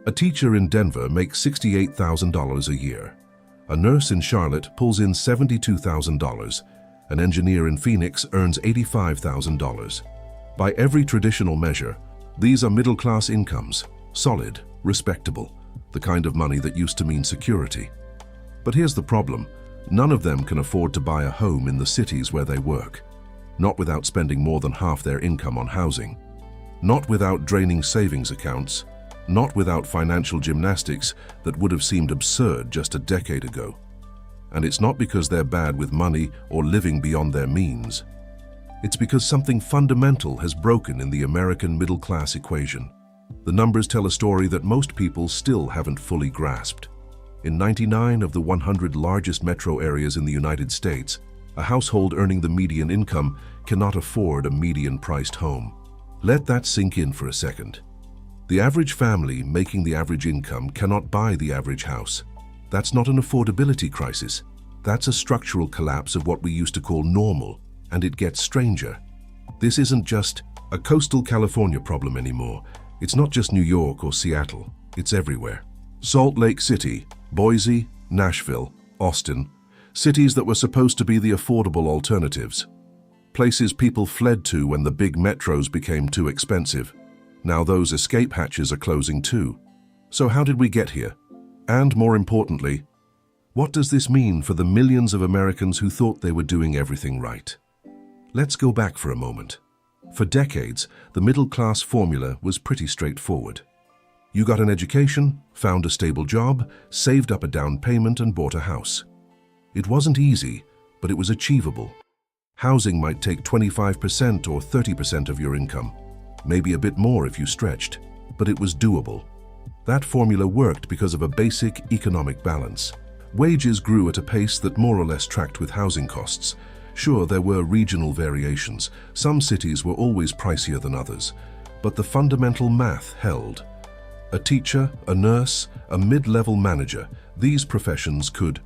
A teacher in Denver makes $68,000 a year. A nurse in Charlotte pulls in $72,000. An engineer in Phoenix earns $85,000. By every traditional measure, these are middle-class incomes, solid, respectable, the kind of money that used to mean security. But here's the problem. None of them can afford to buy a home in the cities where they work. Not without spending more than half their income on housing. Not without draining savings accounts. Not without financial gymnastics that would have seemed absurd just a decade ago. And it's not because they're bad with money or living beyond their means. It's because something fundamental has broken in the American middle-class equation. The numbers tell a story that most people still haven't fully grasped. In 99 of the 100 largest metro areas in the United States, a household earning the median income cannot afford a median-priced home. Let that sink in for a second. The average family making the average income cannot buy the average house. That's not an affordability crisis. That's a structural collapse of what we used to call normal, and it gets stranger. This isn't just a coastal California problem anymore. It's not just New York or Seattle. It's everywhere. Salt Lake City, Boise, Nashville, Austin, cities that were supposed to be the affordable alternatives. Places people fled to when the big metros became too expensive. Now those escape hatches are closing too. So how did we get here? And more importantly, what does this mean for the millions of Americans who thought they were doing everything right? Let's go back for a moment. For decades, the middle-class formula was pretty straightforward. You got an education, found a stable job, saved up a down payment and bought a house. It wasn't easy, but it was achievable. Housing might take 25% or 30% of your income. Maybe a bit more if you stretched, but it was doable. That formula worked because of a basic economic balance. Wages grew at a pace that more or less tracked with housing costs. Sure, there were regional variations. Some cities were always pricier than others, but the fundamental math held. A teacher, a nurse, a mid-level manager, these professions could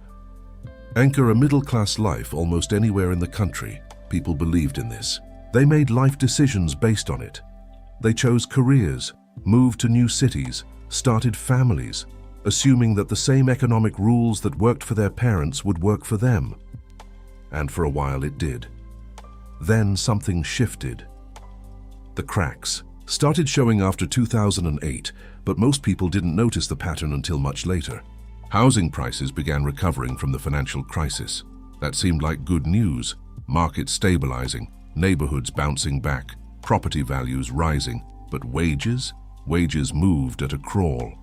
anchor a middle-class life almost anywhere in the country. People believed in this. They made life decisions based on it. They chose careers, moved to new cities, started families, assuming that the same economic rules that worked for their parents would work for them. And for a while it did. Then something shifted. The cracks started showing after 2008, but most people didn't notice the pattern until much later. Housing prices began recovering from the financial crisis. That seemed like good news. Markets stabilizing, neighborhoods bouncing back, property values rising, but wages moved at a crawl.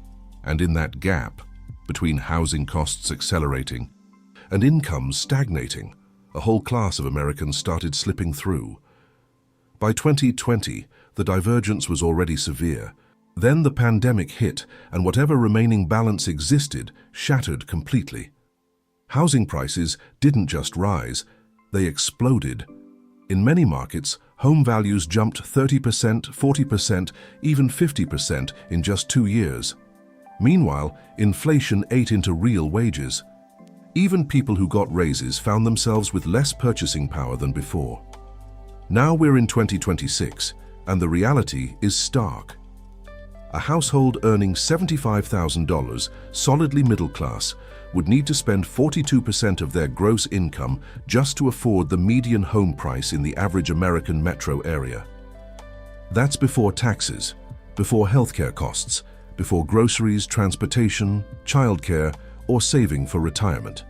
And in that gap, between housing costs accelerating and incomes stagnating, a whole class of Americans started slipping through. By 2020, the divergence was already severe. Then the pandemic hit, and whatever remaining balance existed shattered completely. Housing prices didn't just rise, they exploded. In many markets, home values jumped 30%, 40%, even 50% in just 2 years. Meanwhile, inflation ate into real wages. Even people who got raises found themselves with less purchasing power than before. Now we're in 2026, and the reality is stark. A household earning $75,000, solidly middle class, would need to spend 42% of their gross income just to afford the median home price in the average American metro area. That's before taxes, before healthcare costs, before groceries, transportation, childcare, or saving for retirement.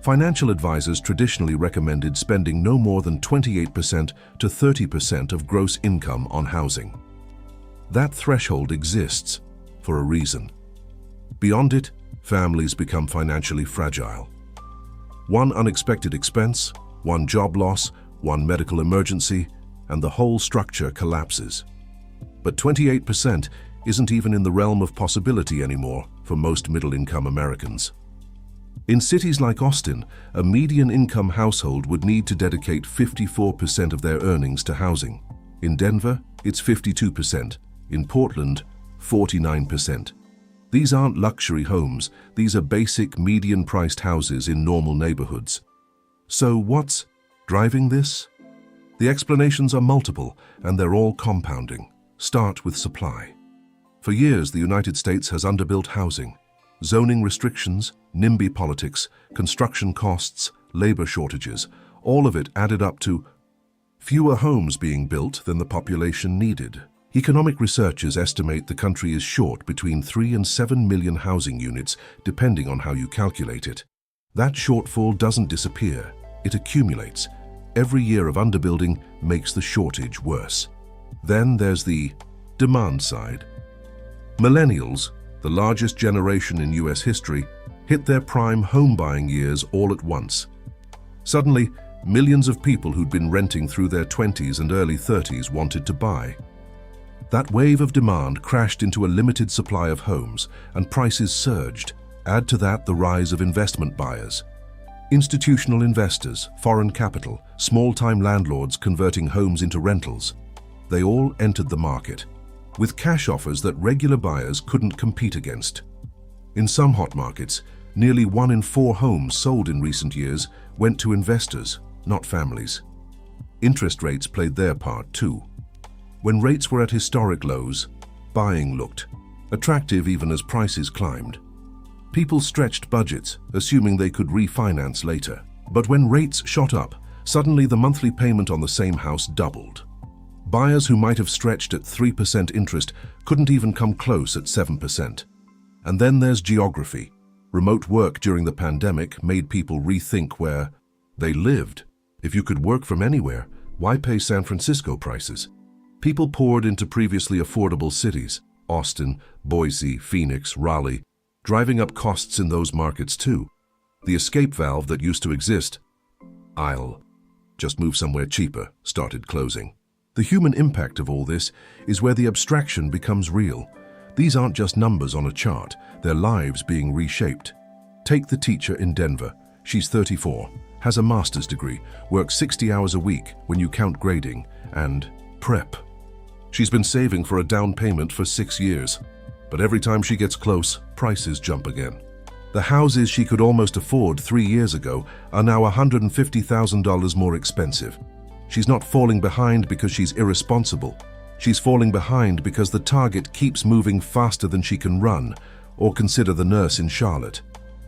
Financial advisors traditionally recommended spending no more than 28% to 30% of gross income on housing. That threshold exists for a reason. Beyond it, families become financially fragile. One unexpected expense, one job loss, one medical emergency, and the whole structure collapses. But 28% isn't even in the realm of possibility anymore for most middle-income Americans. In cities like Austin, a median-income household would need to dedicate 54% of their earnings to housing. In Denver, it's 52%. In Portland, 49%. These aren't luxury homes, these are basic median-priced houses in normal neighborhoods. So what's driving this? The explanations are multiple, and they're all compounding. Start with supply. For years, the United States has underbuilt housing. Zoning restrictions, NIMBY politics, construction costs, labor shortages, all of it added up to fewer homes being built than the population needed. Economic researchers estimate the country is short between 3 and 7 million housing units, depending on how you calculate it. That shortfall doesn't disappear, it accumulates. Every year of underbuilding makes the shortage worse. Then there's the demand side. Millennials, the largest generation in US history, hit their prime home-buying years all at once. Suddenly, millions of people who'd been renting through their 20s and early 30s wanted to buy. That wave of demand crashed into a limited supply of homes, and prices surged. Add to that the rise of investment buyers. Institutional investors, foreign capital, small-time landlords converting homes into rentals. They all entered the market, with cash offers that regular buyers couldn't compete against. In some hot markets, nearly 1 in 4 homes sold in recent years went to investors, not families. Interest rates played their part too. When rates were at historic lows, buying looked attractive even as prices climbed. People stretched budgets, assuming they could refinance later. But when rates shot up, suddenly the monthly payment on the same house doubled. Buyers who might have stretched at 3% interest couldn't even come close at 7%. And then there's geography. Remote work during the pandemic made people rethink where they lived. If you could work from anywhere, why pay San Francisco prices? People poured into previously affordable cities, Austin, Boise, Phoenix, Raleigh, driving up costs in those markets too. The escape valve that used to exist, I'll just move somewhere cheaper, started closing. The human impact of all this is where the abstraction becomes real. These aren't just numbers on a chart, they're lives being reshaped. Take the teacher in Denver. She's 34, has a master's degree, works 60 hours a week when you count grading, and prep. She's been saving for a down payment for 6 years. But every time she gets close, prices jump again. The houses she could almost afford 3 years ago are now $150,000 more expensive. She's not falling behind because she's irresponsible. She's falling behind because the target keeps moving faster than she can run, or consider the nurse in Charlotte.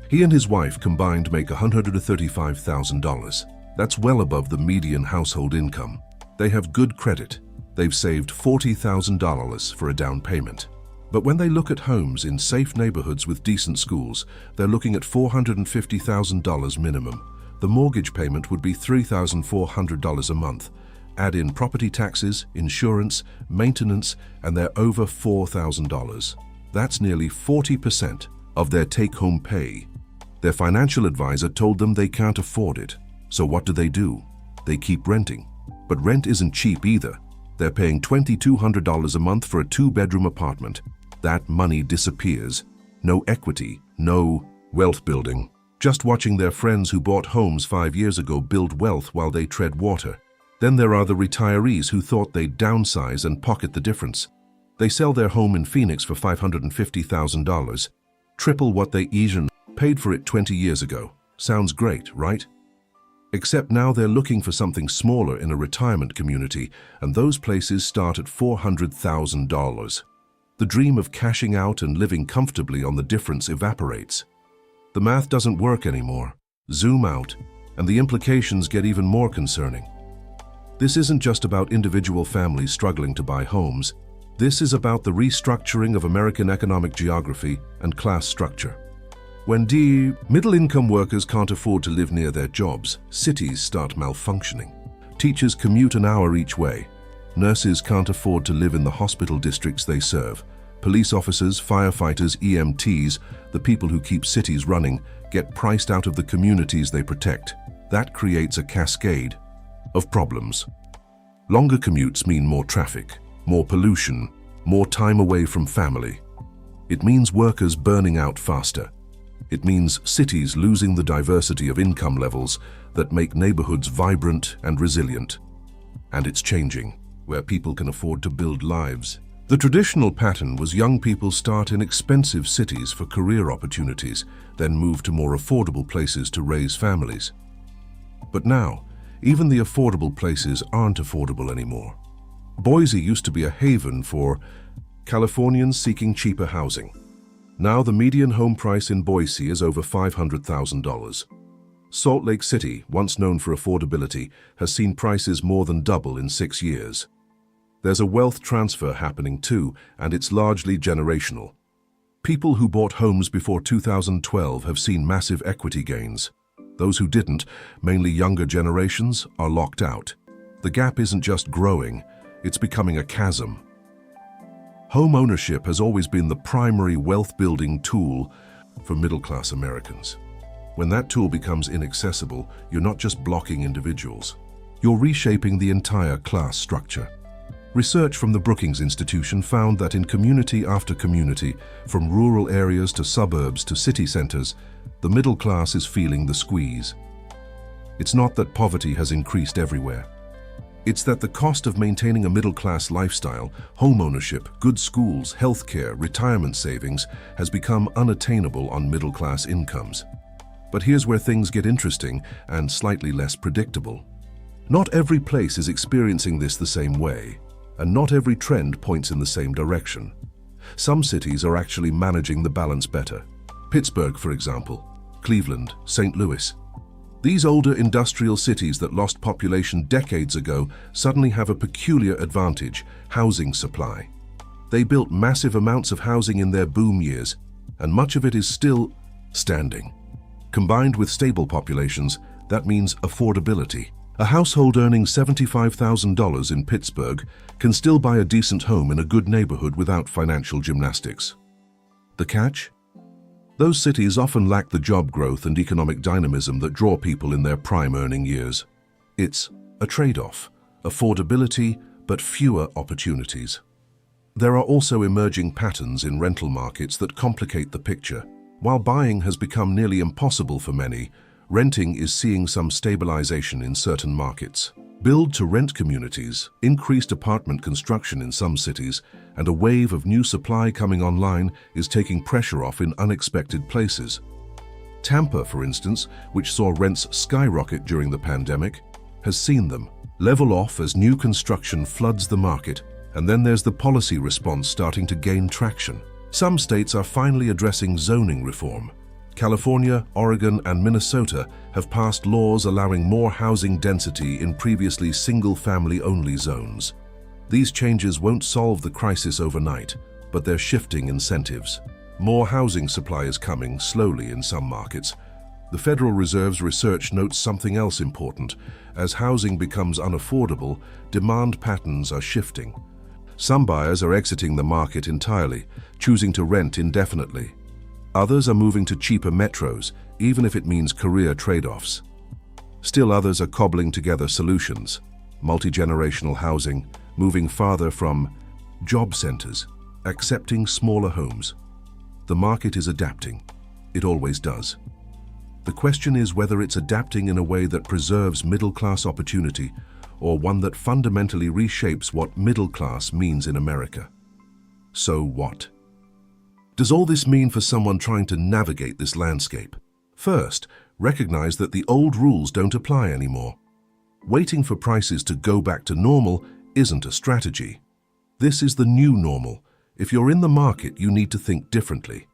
He and his wife combined make $135,000. That's well above the median household income. They have good credit. They've saved $40,000 for a down payment. But when they look at homes in safe neighborhoods with decent schools, they're looking at $450,000 minimum. The mortgage payment would be $3,400 a month. Add in property taxes, insurance, maintenance, and they're over $4,000. That's nearly 40% of their take-home pay. Their financial advisor told them they can't afford it. So what do? They keep renting. But rent isn't cheap either. They're paying $2,200 a month for a 2-bedroom apartment. That money disappears. No equity, no wealth building. Just watching their friends who bought homes 5 years ago build wealth while they tread water. Then there are the retirees who thought they'd downsize and pocket the difference. They sell their home in Phoenix for $550,000, triple what they even paid for it 20 years ago. Sounds great, right? Except now they're looking for something smaller in a retirement community, and those places start at $400,000. The dream of cashing out and living comfortably on the difference evaporates. The math doesn't work anymore. Zoom out, and the implications get even more concerning. This isn't just about individual families struggling to buy homes. This is about the restructuring of American economic geography and class structure. When middle-income workers can't afford to live near their jobs, cities start malfunctioning. Teachers commute an hour each way. Nurses can't afford to live in the hospital districts they serve. Police officers, firefighters, EMTs, the people who keep cities running, get priced out of the communities they protect. That creates a cascade of problems. Longer commutes mean more traffic, more pollution, more time away from family. It means workers burning out faster. It means cities losing the diversity of income levels that make neighborhoods vibrant and resilient. And it's changing, where people can afford to build lives. The traditional pattern was young people start in expensive cities for career opportunities, then move to more affordable places to raise families. But now, even the affordable places aren't affordable anymore. Boise used to be a haven for Californians seeking cheaper housing. Now the median home price in Boise is over $500,000. Salt Lake City, once known for affordability, has seen prices more than double in 6 years. There's a wealth transfer happening too, and it's largely generational. People who bought homes before 2012 have seen massive equity gains. Those who didn't, mainly younger generations, are locked out. The gap isn't just growing, it's becoming a chasm. Home ownership has always been the primary wealth-building tool for middle-class Americans. When that tool becomes inaccessible, you're not just blocking individuals. You're reshaping the entire class structure. Research from the Brookings Institution found that in community after community, from rural areas to suburbs to city centers, the middle class is feeling the squeeze. It's not that poverty has increased everywhere. It's that the cost of maintaining a middle-class lifestyle, home ownership, good schools, healthcare, retirement savings, has become unattainable on middle-class incomes. But here's where things get interesting and slightly less predictable. Not every place is experiencing this the same way, and not every trend points in the same direction. Some cities are actually managing the balance better. Pittsburgh, for example, Cleveland, St. Louis. These older industrial cities that lost population decades ago suddenly have a peculiar advantage: housing supply. They built massive amounts of housing in their boom years, and much of it is still standing. Combined with stable populations, that means affordability. A household earning $75,000 in Pittsburgh can still buy a decent home in a good neighborhood without financial gymnastics. The catch? Those cities often lack the job growth and economic dynamism that draw people in their prime earning years. It's a trade-off: affordability, but fewer opportunities. There are also emerging patterns in rental markets that complicate the picture. While buying has become nearly impossible for many, renting is seeing some stabilization in certain markets. Build-to-rent communities, increased apartment construction in some cities, and a wave of new supply coming online is taking pressure off in unexpected places. Tampa, for instance, which saw rents skyrocket during the pandemic, has seen them level off as new construction floods the market, and then there's the policy response starting to gain traction. Some states are finally addressing zoning reform. California, Oregon, and Minnesota have passed laws allowing more housing density in previously single-family-only zones. These changes won't solve the crisis overnight, but they're shifting incentives. More housing supply is coming, slowly in some markets. The Federal Reserve's research notes something else important. As housing becomes unaffordable, demand patterns are shifting. Some buyers are exiting the market entirely, choosing to rent indefinitely. Others are moving to cheaper metros, even if it means career trade-offs. Still others are cobbling together solutions: multi-generational housing, moving farther from job centers, accepting smaller homes. The market is adapting. It always does. The question is whether it's adapting in a way that preserves middle-class opportunity, or one that fundamentally reshapes what middle class means in America. So what? Does all this mean for someone trying to navigate this landscape? First, recognize that the old rules don't apply anymore. Waiting for prices to go back to normal isn't a strategy. This is the new normal. If you're in the market, you need to think differently.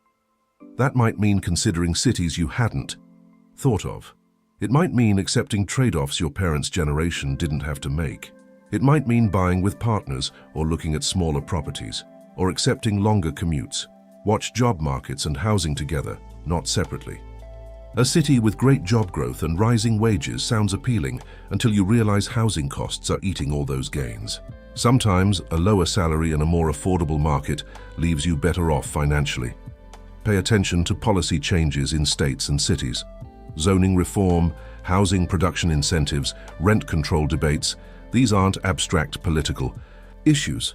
That might mean considering cities you hadn't thought of. It might mean accepting trade-offs your parents' generation didn't have to make. It might mean buying with partners or looking at smaller properties, or accepting longer commutes. Watch job markets and housing together, not separately. A city with great job growth and rising wages sounds appealing until you realize housing costs are eating all those gains. Sometimes a lower salary and a more affordable market leaves you better off financially. Pay attention to policy changes in states and cities. Zoning reform, housing production incentives, rent control debates, these aren't abstract political issues.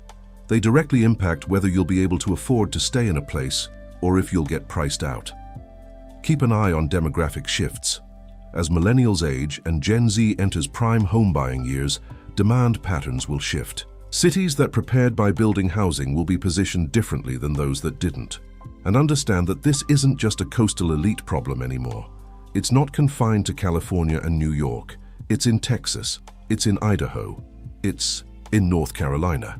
They directly impact whether you'll be able to afford to stay in a place or if you'll get priced out. Keep an eye on demographic shifts. As millennials age and Gen Z enters prime home buying years, demand patterns will shift. Cities that prepared by building housing will be positioned differently than those that didn't. And understand that this isn't just a coastal elite problem anymore. It's not confined to California and New York. It's in Texas. It's in Idaho. It's in North Carolina.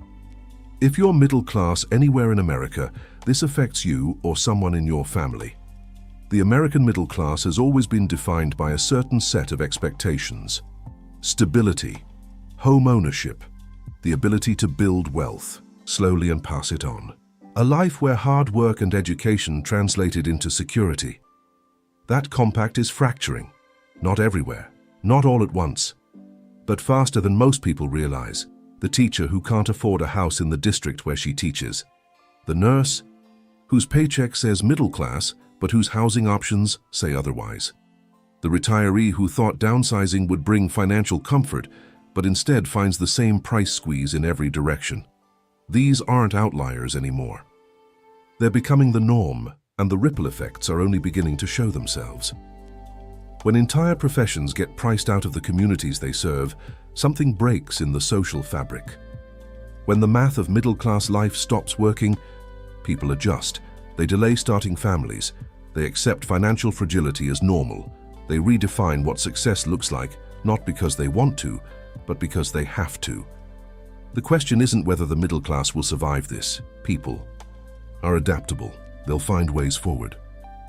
If you're middle class anywhere in America, this affects you or someone in your family. The American middle class has always been defined by a certain set of expectations: stability, home ownership, the ability to build wealth slowly and pass it on. A life where hard work and education translated into security. That compact is fracturing. Not everywhere, not all at once, but faster than most people realize. The teacher who can't afford a house in the district where she teaches. The nurse whose paycheck says middle class, but whose housing options say otherwise. The retiree who thought downsizing would bring financial comfort, but instead finds the same price squeeze in every direction. These aren't outliers anymore. They're becoming the norm, and the ripple effects are only beginning to show themselves. When entire professions get priced out of the communities they serve, something breaks in the social fabric. When the math of middle-class life stops working, people adjust. They delay starting families. They accept financial fragility as normal. They redefine what success looks like, not because they want to, but because they have to. The question isn't whether the middle class will survive this. People are adaptable. They'll find ways forward.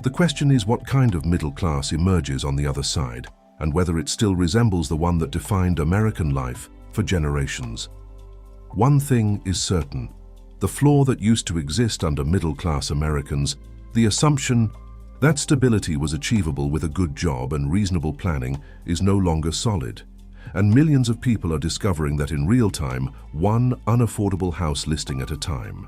The question is what kind of middle class emerges on the other side, and whether it still resembles the one that defined American life for generations. One thing is certain: the flaw that used to exist under middle-class Americans, the assumption that stability was achievable with a good job and reasonable planning, is no longer solid. And millions of people are discovering that in real time, one unaffordable house listing at a time.